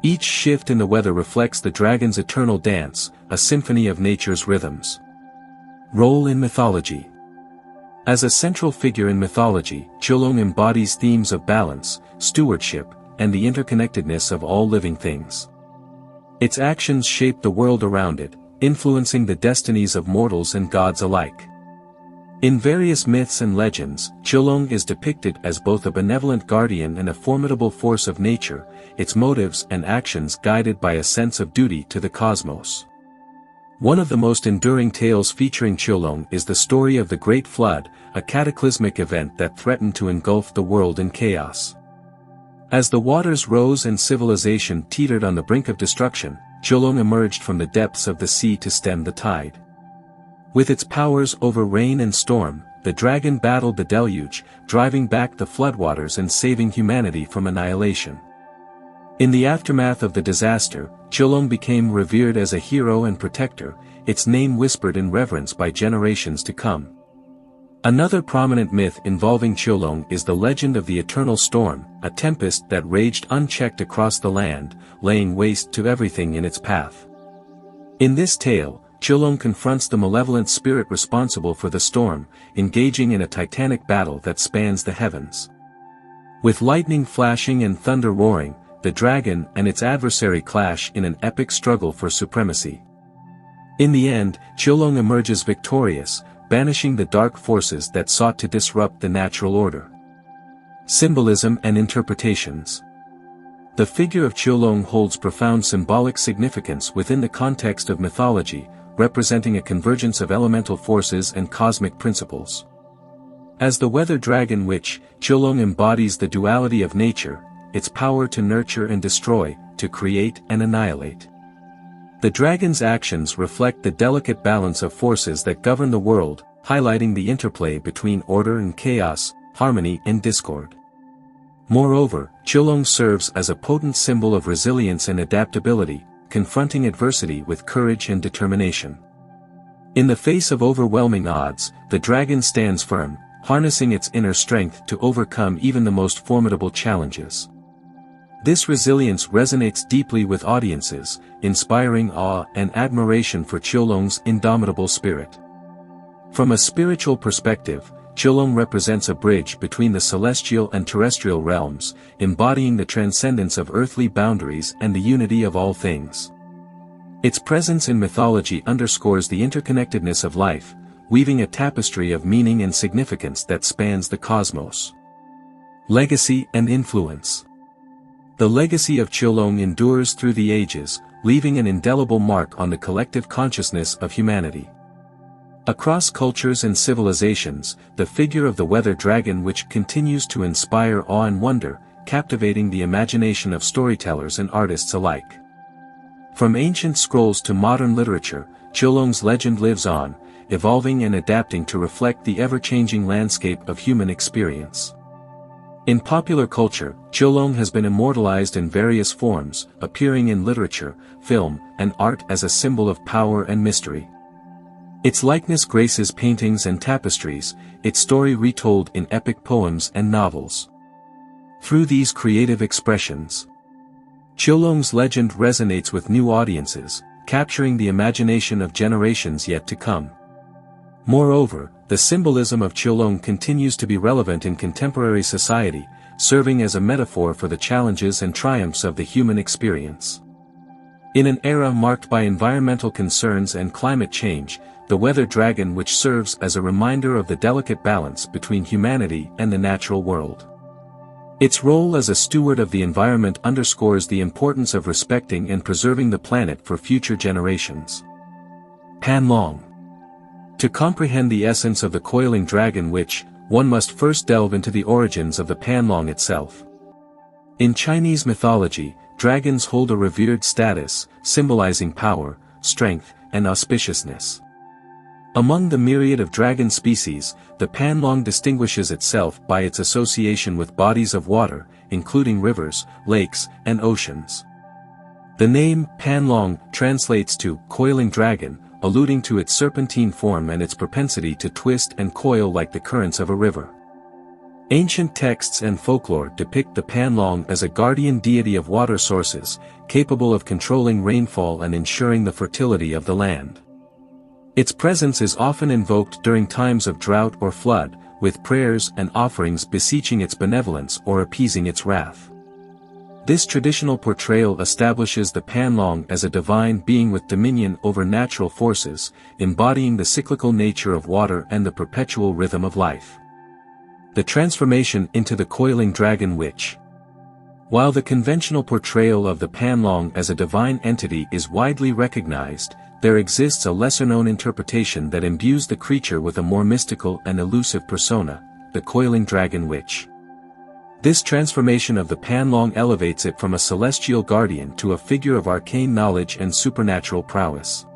Each shift in the weather reflects the dragon's eternal dance, a symphony of nature's rhythms. Role in mythology. As a central figure in mythology, Qiulong embodies themes of balance, stewardship, and the interconnectedness of all living things. Its actions shape the world around it, influencing the destinies of mortals and gods alike. In various myths and legends, Qiulong is depicted as both a benevolent guardian and a formidable force of nature, its motives and actions guided by a sense of duty to the cosmos. One of the most enduring tales featuring Qiulong is the story of the Great Flood, a cataclysmic event that threatened to engulf the world in chaos. As the waters rose and civilization teetered on the brink of destruction, Qiulong emerged from the depths of the sea to stem the tide. With its powers over rain and storm, the dragon battled the deluge, driving back the floodwaters and saving humanity from annihilation. In the aftermath of the disaster, Qiulong became revered as a hero and protector, its name whispered in reverence by generations to come. Another prominent myth involving Qiulong is the legend of the eternal storm, a tempest that raged unchecked across the land, laying waste to everything in its path. In this tale, Qiulong confronts the malevolent spirit responsible for the storm, engaging in a titanic battle that spans the heavens. With lightning flashing and thunder roaring, the dragon and its adversary clash in an epic struggle for supremacy. In the end, Qiulong emerges victorious, banishing the dark forces that sought to disrupt the natural order. Symbolism and interpretations. The figure of Qiulong holds profound symbolic significance within the context of mythology, representing a convergence of elemental forces and cosmic principles. As the weather dragon witch, Qiulong embodies the duality of nature, its power to nurture and destroy, to create and annihilate. The dragon's actions reflect the delicate balance of forces that govern the world, highlighting the interplay between order and chaos, harmony and discord. Moreover, Qiulong serves as a potent symbol of resilience and adaptability, confronting adversity with courage and determination. In the face of overwhelming odds, the dragon stands firm, harnessing its inner strength to overcome even the most formidable challenges. This resilience resonates deeply with audiences, inspiring awe and admiration for Qiulong's indomitable spirit. From a spiritual perspective, Qiulong represents a bridge between the celestial and terrestrial realms, embodying the transcendence of earthly boundaries and the unity of all things. Its presence in mythology underscores the interconnectedness of life, weaving a tapestry of meaning and significance that spans the cosmos. Legacy and influence. The legacy of Qiulong endures through the ages, leaving an indelible mark on the collective consciousness of humanity. Across cultures and civilizations, the figure of the weather dragon witch continues to inspire awe and wonder, captivating the imagination of storytellers and artists alike. From ancient scrolls to modern literature, Qiulong's legend lives on, evolving and adapting to reflect the ever-changing landscape of human experience. In popular culture, Qiulong has been immortalized in various forms, appearing in literature, film, and art as a symbol of power and mystery. Its likeness graces paintings and tapestries, its story retold in epic poems and novels. Through these creative expressions, Qiulong's legend resonates with new audiences, capturing the imagination of generations yet to come. Moreover, the symbolism of Qiulong continues to be relevant in contemporary society, serving as a metaphor for the challenges and triumphs of the human experience. In an era marked by environmental concerns and climate change, the weather dragon witch serves as a reminder of the delicate balance between humanity and the natural world. Its role as a steward of the environment underscores the importance of respecting and preserving the planet for future generations. Panlong. To comprehend the essence of the coiling dragon witch, one must first delve into the origins of the Panlong itself. In Chinese mythology, dragons hold a revered status, symbolizing power, strength, and auspiciousness. Among the myriad of dragon species, the Panlong distinguishes itself by its association with bodies of water, including rivers, lakes, and oceans. The name Panlong translates to coiling dragon, alluding to its serpentine form and its propensity to twist and coil like the currents of a river. Ancient texts and folklore depict the Panlong as a guardian deity of water sources, capable of controlling rainfall and ensuring the fertility of the land. Its presence is often invoked during times of drought or flood, with prayers and offerings beseeching its benevolence or appeasing its wrath. This traditional portrayal establishes the Panlong as a divine being with dominion over natural forces, embodying the cyclical nature of water and the perpetual rhythm of life. The transformation into the coiling dragon witch. While the conventional portrayal of the Panlong as a divine entity is widely recognized, there exists a lesser-known interpretation that imbues the creature with a more mystical and elusive persona, the coiling dragon witch. This transformation of the Panlong elevates it from a celestial guardian to a figure of arcane knowledge and supernatural prowess.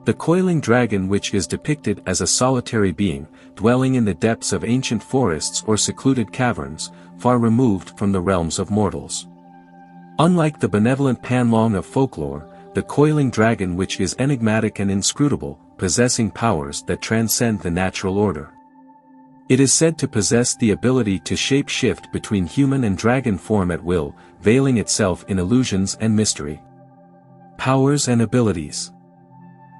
The coiling dragon witch is depicted as a solitary being, dwelling in the depths of ancient forests or secluded caverns, far removed from the realms of mortals. Unlike the benevolent Panlong of folklore, the coiling dragon witch is enigmatic and inscrutable, possessing powers that transcend the natural order. It is said to possess the ability to shape-shift between human and dragon form at will, veiling itself in illusions and mystery. Powers and abilities.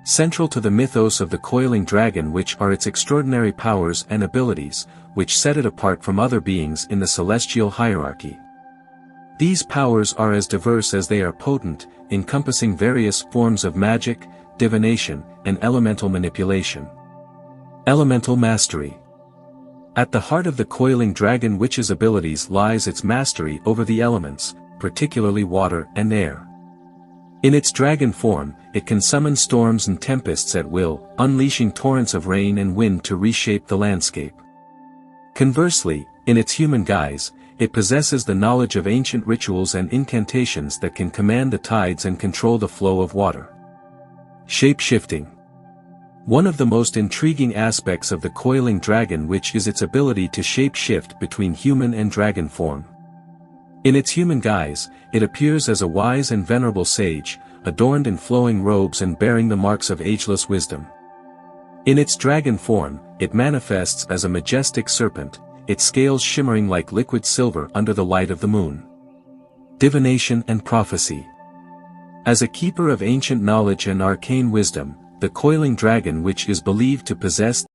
Central to the mythos of the coiling dragon which are its extraordinary powers and abilities, which set it apart from other beings in the celestial hierarchy. These powers are as diverse as they are potent, encompassing various forms of magic, divination, and elemental manipulation. Elemental mastery. At the heart of the coiling dragon witch's abilities lies its mastery over the elements, particularly water and air. In its dragon form, it can summon storms and tempests at will, unleashing torrents of rain and wind to reshape the landscape. Conversely, in its human guise, it possesses the knowledge of ancient rituals and incantations that can command the tides and control the flow of water. Shape-shifting. One of the most intriguing aspects of the coiling dragon witch is its ability to shape-shift between human and dragon form. In its human guise, it appears as a wise and venerable sage, adorned in flowing robes and bearing the marks of ageless wisdom. In its dragon form, it manifests as a majestic serpent, its scales shimmering like liquid silver under the light of the moon. Divination and prophecy. As a keeper of ancient knowledge and arcane wisdom, the coiling dragon witch is believed to possess